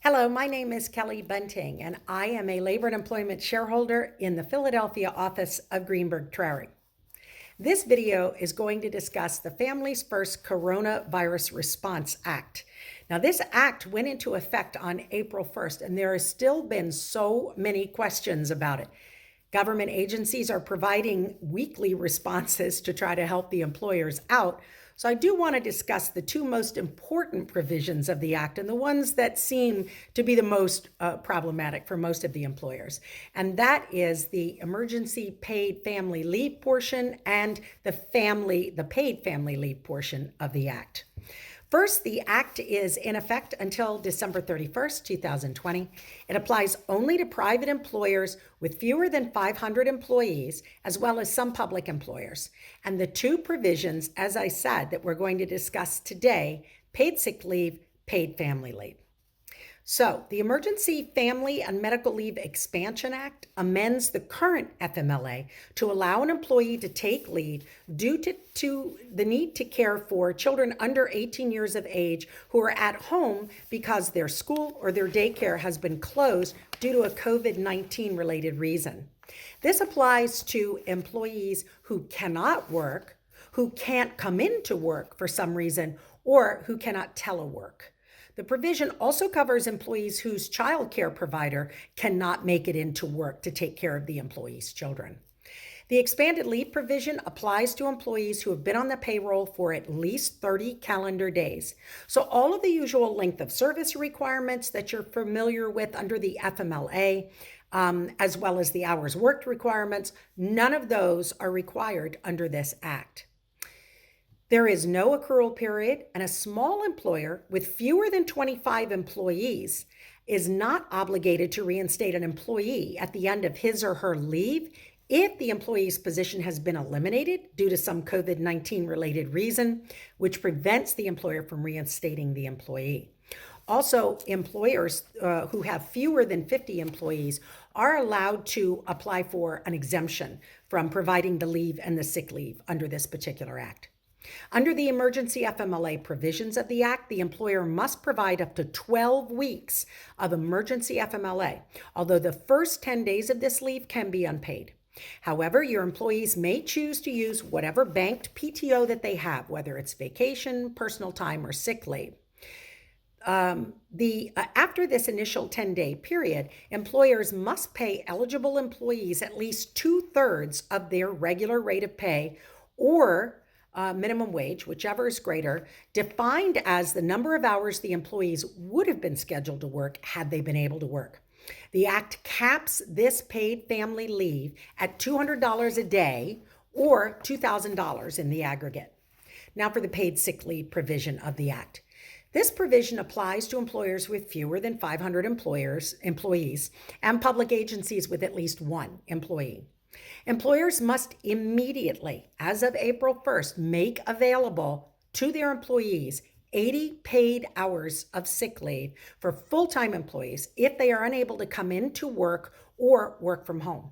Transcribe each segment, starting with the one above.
Hello, my name is Kelly Bunting, and I am a labor and employment shareholder in the Philadelphia office of Greenberg Traurig. This video is going to discuss the Families First Coronavirus Response Act. Now, this act went into effect on April 1st, and there has still been so many questions about it. Government agencies are providing weekly responses to try to help the employers out. So I do want to discuss the two most important provisions of the act and the ones that seem to be the most problematic for most of the employers. And that is the emergency paid family leave portion and the paid family leave portion of the act. First, the act is in effect until December 31st, 2020. It applies only to private employers with fewer than 500 employees, as well as some public employers. And the two provisions, as I said, that we're going to discuss today, paid sick leave, paid family leave. So, the Emergency Family and Medical Leave Expansion Act amends the current FMLA to allow an employee to take leave due to the need to care for children under 18 years of age who are at home because their school or their daycare has been closed due to a COVID-19 related reason. This applies to employees who cannot work, who can't come into work for some reason, or who cannot telework. The provision also covers employees whose child care provider cannot make it into work to take care of the employee's children. The expanded leave provision applies to employees who have been on the payroll for at least 30 calendar days. So all of the usual length of service requirements that you're familiar with under the FMLA, as well as the hours worked requirements, none of those are required under this act. There is no accrual period, and a small employer with fewer than 25 employees is not obligated to reinstate an employee at the end of his or her leave if the employee's position has been eliminated due to some COVID-19 related reason, which prevents the employer from reinstating the employee. Also, employers who have fewer than 50 employees are allowed to apply for an exemption from providing the leave and the sick leave under this particular act. Under the emergency FMLA provisions of the Act, the employer must provide up to 12 weeks of emergency FMLA, although the first 10 days of this leave can be unpaid. However, your employees may choose to use whatever banked PTO that they have, whether it's vacation, personal time, or sick leave. After this initial 10-day period, employers must pay eligible employees at least 2/3 of their regular rate of pay or minimum wage, whichever is greater, defined as the number of hours the employees would have been scheduled to work had they been able to work. The Act caps this paid family leave at $200 a day or $2,000 in the aggregate. Now for the paid sick leave provision of the Act. This provision applies to employers with fewer than 500 employees and public agencies with at least one employee. Employers must immediately, as of April 1st, make available to their employees 80 paid hours of sick leave for full-time employees if they are unable to come into work or work from home.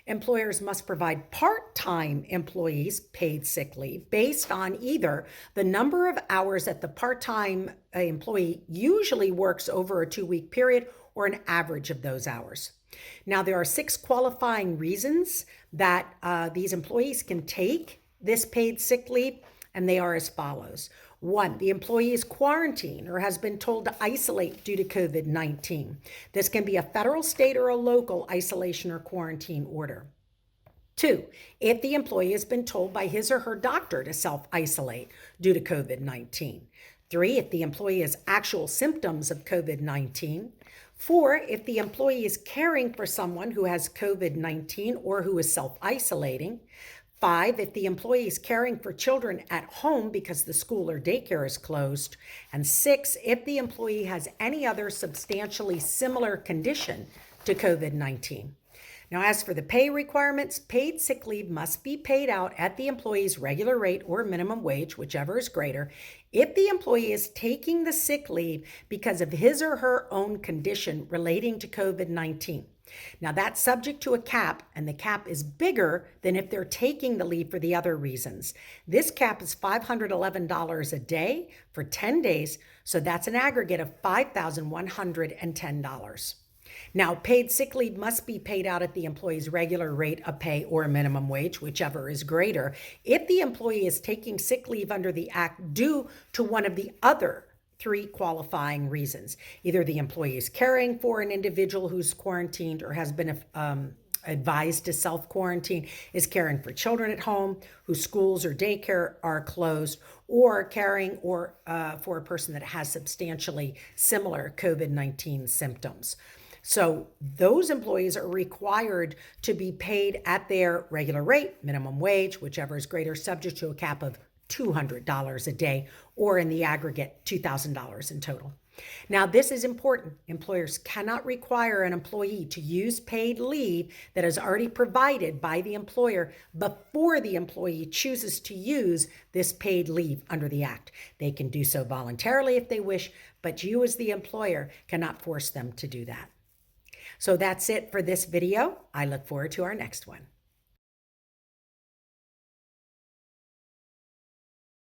Employers must provide part-time employees paid sick leave based on either the number of hours that the part-time employee usually works over a 2-week period or an average of those hours. Now, there are 6 qualifying reasons that these employees can take this paid sick leave, and they are as follows. 1, the employee is quarantined or has been told to isolate due to COVID-19. This can be a federal, state, or a local isolation or quarantine order. 2, if the employee has been told by his or her doctor to self-isolate due to COVID-19. 3, if the employee has actual symptoms of COVID-19. 4, if the employee is caring for someone who has COVID-19 or who is self-isolating. 5, if the employee is caring for children at home because the school or daycare is closed. And 6, if the employee has any other substantially similar condition to COVID-19. Now, as for the pay requirements, paid sick leave must be paid out at the employee's regular rate or minimum wage, whichever is greater, if the employee is taking the sick leave because of his or her own condition relating to COVID-19. Now that's subject to a cap, and the cap is bigger than if they're taking the leave for the other reasons. This cap is $511 a day for 10 days, so that's an aggregate of $5,110. Now, paid sick leave must be paid out at the employee's regular rate of pay or minimum wage, whichever is greater, if the employee is taking sick leave under the Act due to one of the other 3 qualifying reasons. Either the employee is caring for an individual who's quarantined or has been advised to self-quarantine, is caring for children at home whose schools or daycare are closed, or caring for a person that has substantially similar COVID-19 symptoms. So those employees are required to be paid at their regular rate, minimum wage, whichever is greater, subject to a cap of $200 a day, or in the aggregate, $2,000 in total. Now, this is important. Employers cannot require an employee to use paid leave that is already provided by the employer before the employee chooses to use this paid leave under the Act. They can do so voluntarily if they wish, but you as the employer cannot force them to do that. So that's it for this video. I look forward to our next one.